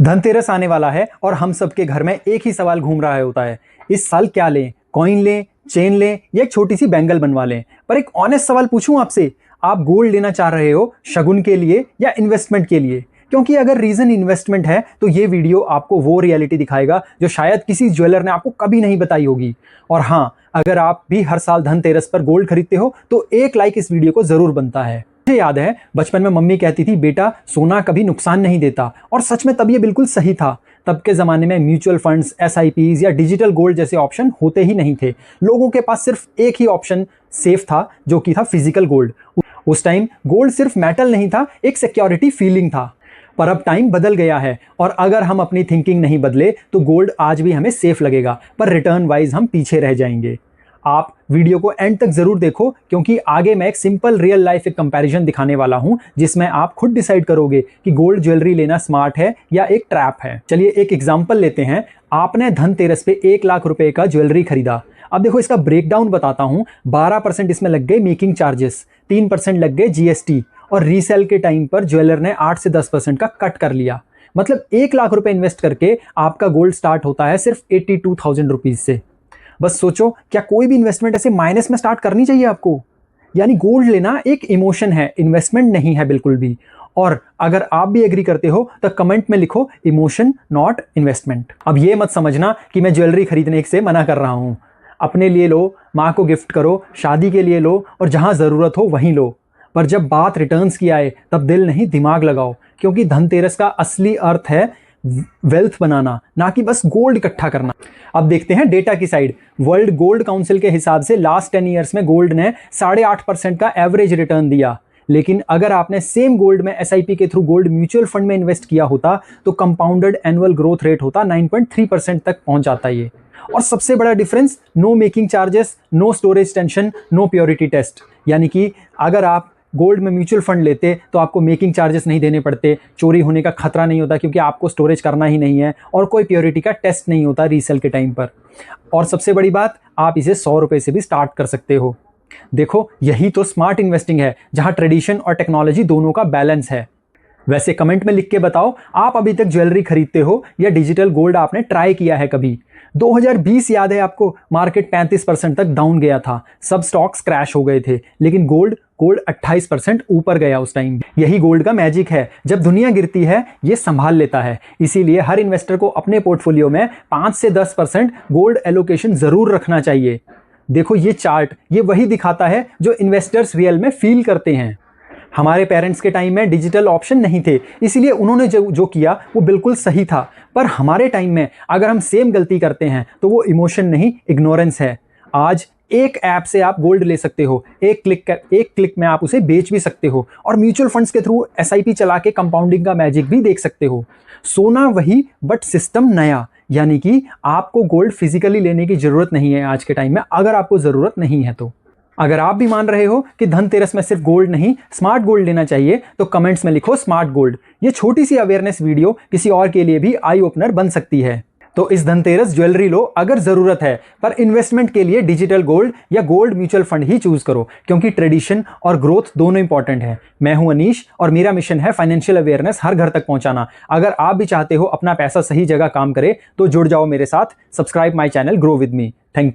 धनतेरस आने वाला है और हम सबके घर में एक ही सवाल घूम रहा होता है, इस साल क्या लें? कॉइन लें, चेन लें या एक छोटी सी बैंगल बनवा लें? पर एक ऑनेस्ट सवाल पूछूं आपसे, आप गोल्ड लेना चाह रहे हो शगुन के लिए या इन्वेस्टमेंट के लिए? क्योंकि अगर रीजन इन्वेस्टमेंट है तो ये वीडियो आपको वो रियलिटी दिखाएगा जो शायद किसी ज्वेलर ने आपको कभी नहीं बताई होगी। और हाँ, अगर आप भी हर साल धनतेरस पर गोल्ड खरीदते हो तो एक लाइक इस वीडियो को जरूर बनता है। मुझे याद है बचपन में मम्मी कहती थी, बेटा सोना कभी नुकसान नहीं देता, और सच में तब ये बिल्कुल सही था। तब के ज़माने में म्यूचुअल फंड्स, SIPs या डिजिटल गोल्ड जैसे ऑप्शन होते ही नहीं थे। लोगों के पास सिर्फ एक ही ऑप्शन सेफ था, जो कि था फिजिकल गोल्ड। उस टाइम गोल्ड सिर्फ मेटल नहीं था, एक सिक्योरिटी फीलिंग था। पर अब टाइम बदल गया है और अगर हम अपनी थिंकिंग नहीं बदले तो गोल्ड आज भी हमें सेफ लगेगा, पर रिटर्न वाइज हम पीछे रह जाएंगे। आप वीडियो को एंड तक जरूर देखो, क्योंकि आगे मैं एक सिंपल रियल लाइफ एक कंपैरिजन दिखाने वाला हूं, जिसमें आप खुद डिसाइड करोगे कि गोल्ड ज्वेलरी लेना स्मार्ट है या एक ट्रैप है। चलिए एक एग्जांपल लेते हैं। आपने धनतेरस पे 1 लाख रुपए का ज्वेलरी खरीदा। अब देखो इसका ब्रेकडाउन बताता हूं। 12% इसमें लग गए मेकिंग चार्जेस, 3% लग गए GST, और रीसेल के टाइम पर ज्वेलर ने 8 से 10% का कट कर लिया। मतलब 1 लाख रुपए इन्वेस्ट करके आपका गोल्ड स्टार्ट होता है सिर्फ 82,000 रुपीज से। बस सोचो, क्या कोई भी इन्वेस्टमेंट ऐसे माइनस में स्टार्ट करनी चाहिए आपको? यानी गोल्ड लेना एक इमोशन है, इन्वेस्टमेंट नहीं है बिल्कुल भी। और अगर आप भी एग्री करते हो तो कमेंट में लिखो, इमोशन नॉट इन्वेस्टमेंट। अब ये मत समझना कि मैं ज्वेलरी खरीदने से मना कर रहा हूं। अपने लिए लो, माँ को गिफ्ट करो, शादी के लिए लो, और जहां जरूरत हो वहीं लो। पर जब बात रिटर्न्स की आए तब दिल नहीं दिमाग लगाओ, क्योंकि धनतेरस का असली अर्थ है वेल्थ बनाना, ना कि बस गोल्ड इकट्ठा करना। अब देखते हैं डेटा की साइड। वर्ल्ड गोल्ड काउंसिल के हिसाब से लास्ट 10 ईयर्स में गोल्ड ने 8.5% का एवरेज रिटर्न दिया। लेकिन अगर आपने सेम गोल्ड में SIP के थ्रू गोल्ड म्यूचुअल फंड में इन्वेस्ट किया होता तो कंपाउंडेड एनुअल ग्रोथ रेट होता 9.3% तक पहुंच जाता ये। और सबसे बड़ा difference, no making charges, no storage tension, no purity test. यानी कि अगर आप गोल्ड में म्यूचुअल फंड लेते तो आपको मेकिंग चार्जेस नहीं देने पड़ते, चोरी होने का खतरा नहीं होता क्योंकि आपको स्टोरेज करना ही नहीं है, और कोई प्योरिटी का टेस्ट नहीं होता रीसेल के टाइम पर। और सबसे बड़ी बात, आप इसे 100 रुपए से भी स्टार्ट कर सकते हो। देखो, यही तो स्मार्ट इन्वेस्टिंग है, जहां ट्रेडिशन और टेक्नोलॉजी दोनों का बैलेंस है। वैसे कमेंट में लिख के बताओ, आप अभी तक ज्वेलरी खरीदते हो या डिजिटल गोल्ड आपने ट्राई किया है कभी? 2020 याद है आपको? मार्केट 35% तक डाउन गया था, सब स्टॉक्स क्रैश हो गए थे, लेकिन गोल्ड 28% ऊपर गया उस टाइम। यही गोल्ड का मैजिक है, जब दुनिया गिरती है ये संभाल लेता है। इसीलिए हर इन्वेस्टर को अपने पोर्टफोलियो में 5 से 10% गोल्ड एलोकेशन जरूर रखना चाहिए। देखो ये चार्ट, ये वही दिखाता है जो इन्वेस्टर्स रियल में फील करते हैं। हमारे पेरेंट्स के टाइम में डिजिटल ऑप्शन नहीं थे, इसीलिए उन्होंने जो किया वो बिल्कुल सही था। पर हमारे टाइम में अगर हम सेम गलती करते हैं तो वो इमोशन नहीं, इग्नोरेंस है। आज एक ऐप से आप गोल्ड ले सकते हो, एक क्लिक में आप उसे बेच भी सकते हो, और म्यूचुअल फंड्स के थ्रू SIP चला के कंपाउंडिंग का मैजिक भी देख सकते हो। सोना वही, बट सिस्टम नया। यानी कि आपको गोल्ड फिजिकली लेने की जरूरत नहीं है आज के टाइम में, अगर आपको जरूरत नहीं है तो। अगर आप भी मान रहे हो कि धनतेरस में सिर्फ गोल्ड नहीं, स्मार्ट गोल्ड लेना चाहिए, तो कमेंट्स में लिखो स्मार्ट गोल्ड। ये छोटी सी अवेयरनेस वीडियो किसी और के लिए भी आई ओपनर बन सकती है। तो इस धनतेरस ज्वेलरी लो अगर जरूरत है, पर इन्वेस्टमेंट के लिए डिजिटल गोल्ड या गोल्ड म्यूचुअल फंड ही चूज करो, क्योंकि ट्रेडिशन और ग्रोथ दोनों इंपॉर्टेंट है। मैं हूं अनीश और मेरा मिशन है फाइनेंशियल अवेयरनेस हर घर तक पहुंचाना। अगर आप भी चाहते हो अपना पैसा सही जगह काम करे तो जुड़ जाओ मेरे साथ। Subscribe my channel, grow with me. Thank you.